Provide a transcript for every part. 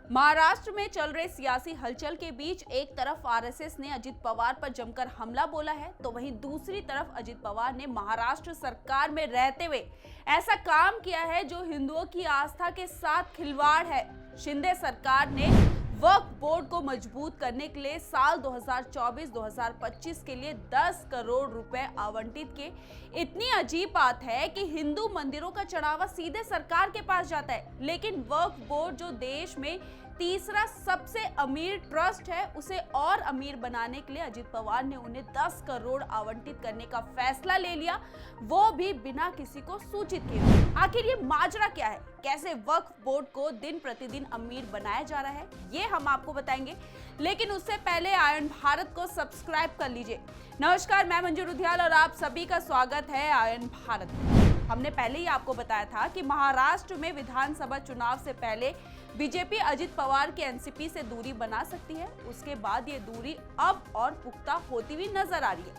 महाराष्ट्र में चल रहे सियासी हलचल के बीच एक तरफ आरएसएस ने अजित पवार पर जमकर हमला बोला है, तो वहीं दूसरी तरफ अजित पवार ने महाराष्ट्र सरकार में रहते हुए ऐसा काम किया है जो हिंदुओं की आस्था के साथ खिलवाड़ है। शिंदे सरकार ने वक्फ बोर्ड को मजबूत करने के लिए साल 2024-2025 के लिए 10 करोड़ रुपए आवंटित किए। इतनी अजीब बात है कि हिंदू मंदिरों का चढ़ावा सीधे सरकार के पास जाता है, लेकिन वक्फ बोर्ड जो देश में तीसरा सबसे अमीर ट्रस्ट है, उसे और अमीर बनाने के लिए अजित पवार ने उन्हें 10 करोड़ आवंटित करने का फैसला ले लिया, वो भी बिना किसी को सूचित किए। आखिर ये माजरा क्या है? कैसे वक्फ बोर्ड को दिन प्रतिदिन अमीर बनाया जा रहा है, ये हम आपको बताएंगे, लेकिन उससे पहले आयन भारत को सब्सक्राइब कर लीजिए। नमस्कार, मैं मंजू रुधियाल और आप सभी का स्वागत है आयन भारत में। हमने पहले ही आपको बताया था कि महाराष्ट्र में विधानसभा चुनाव से पहले बीजेपी अजित पवार के एनसीपी से दूरी बना सकती है। उसके बाद ये दूरी अब और पुख्ता होती हुई नजर आ रही है,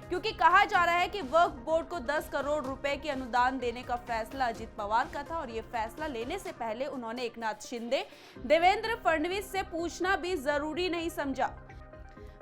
क्योंकि कहा जा रहा है कि वक्फ बोर्ड को 10 करोड़ रुपए की अनुदान देने का फैसला अजित पवार का था और ये फैसला लेने से पहले उन्होंने एकनाथ शिंदे, देवेंद्र फडणवीस से पूछना भी जरूरी नहीं समझा।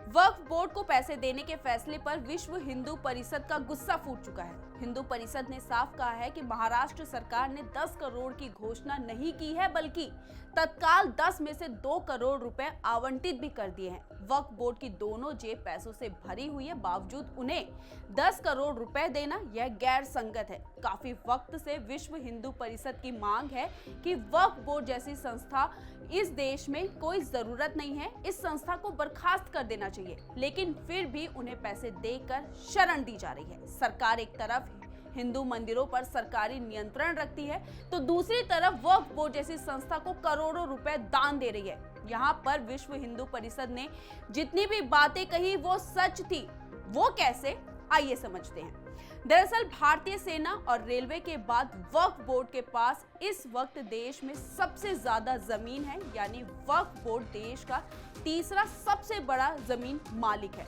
वक्फ बोर्ड को पैसे देने के फैसले पर विश्व हिंदू परिषद का गुस्सा फूट चुका है। हिंदू परिषद ने साफ कहा है कि महाराष्ट्र सरकार ने 10 करोड़ की घोषणा नहीं की है, बल्कि तत्काल 10 में से 2 करोड़ रुपए आवंटित भी कर दिए हैं। वक्फ बोर्ड की दोनों जेब पैसों से भरी हुई है, बावजूद उन्हें 10 करोड़ रुपए देना यह गैर संगत है। काफी वक्त से विश्व हिंदू परिषद की मांग है कि वक्फ बोर्ड जैसी संस्था इस देश में कोई जरूरत नहीं है, इस संस्था को बर्खास्त कर देना चाहिए, लेकिन फिर भी उन्हें पैसे देकर शरण दी जा रही है। सरकार एक तरफ हिंदू मंदिरों पर सरकारी नियंत्रण रखती है, तो दूसरी तरफ वक्फ बोर्ड जैसी संस्था को करोड़ों रुपए दान दे रही है। यहाँ पर विश्व हिंदू परिषद ने जितनी भी बातें कही वो सच थी। वो कैसे, आइए समझते हैं। दरअसल भारतीय सेना और रेलवे के बाद वक्फ बोर्ड के पास इस वक्त देश में सबसे ज्यादा जमीन है, यानी वक्फ बोर्ड देश का तीसरा सबसे बड़ा जमीन मालिक है।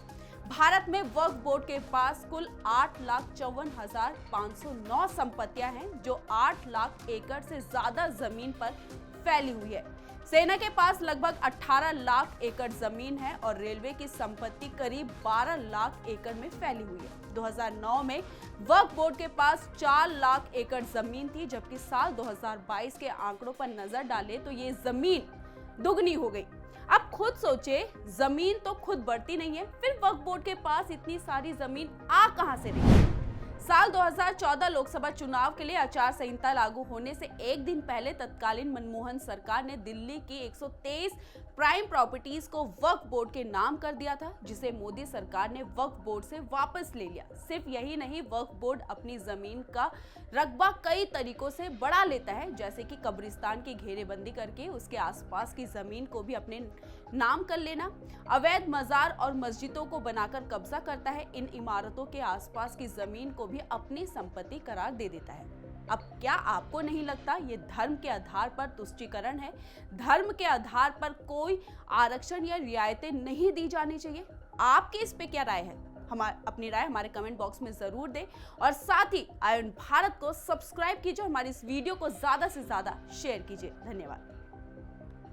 भारत में वक्फ बोर्ड के पास कुल 8,54,509 संपत्तियां हैं, जो 8 लाख एकड़ से ज्यादा जमीन पर फैली हुई है। सेना के पास लगभग 18 लाख एकड़ जमीन है और रेलवे की संपत्ति करीब 12 लाख एकड़ में फैली हुई है। 2009 में वक्फ बोर्ड के पास 4 लाख एकड़ जमीन थी, जबकि साल 2022 के आंकड़ों पर नजर डालें तो ये जमीन दुगनी हो गई। अब खुद सोचे, जमीन तो खुद बढ़ती नहीं है, फिर वक्फ बोर्ड के पास इतनी सारी जमीन आ कहां से रही? साल 2014 लोकसभा चुनाव के लिए आचार संहिता लागू होने से एक दिन पहले तत्कालीन मनमोहन सरकार ने दिल्ली की 123 प्राइम प्रॉपर्टीज को वक्फ बोर्ड के नाम कर दिया था, जिसे मोदी सरकार ने वक्फ बोर्ड से वापस ले लिया। सिर्फ यही नहीं, वक्फ बोर्ड अपनी जमीन का रकबा कई तरीकों से बढ़ा लेता है, जैसे कि कब्रिस्तान की घेरेबंदी करके उसके आसपास की जमीन को भी अपने नाम कर लेना, अवैध मजार और मस्जिदों को बनाकर कब्जा करता है, इन इमारतों के आसपास की जमीन को भी अपनी संपत्ति करार दे देता है। अब क्या आपको नहीं लगता ये धर्म के आधार पर तुष्टीकरण है? धर्म के आधार पर कोई आरक्षण या रियायतें नहीं दी जानी चाहिए? आपकी इस पे क्या राय है? अपनी राय हमारे कमेंट बॉक्स में जरूर दें और साथ ही आयन भारत को सब्सक्राइब कीजिए, हमारी इस वीडियो को ज्यादा से ज्यादा शेयर कीजिए। धन्यवाद।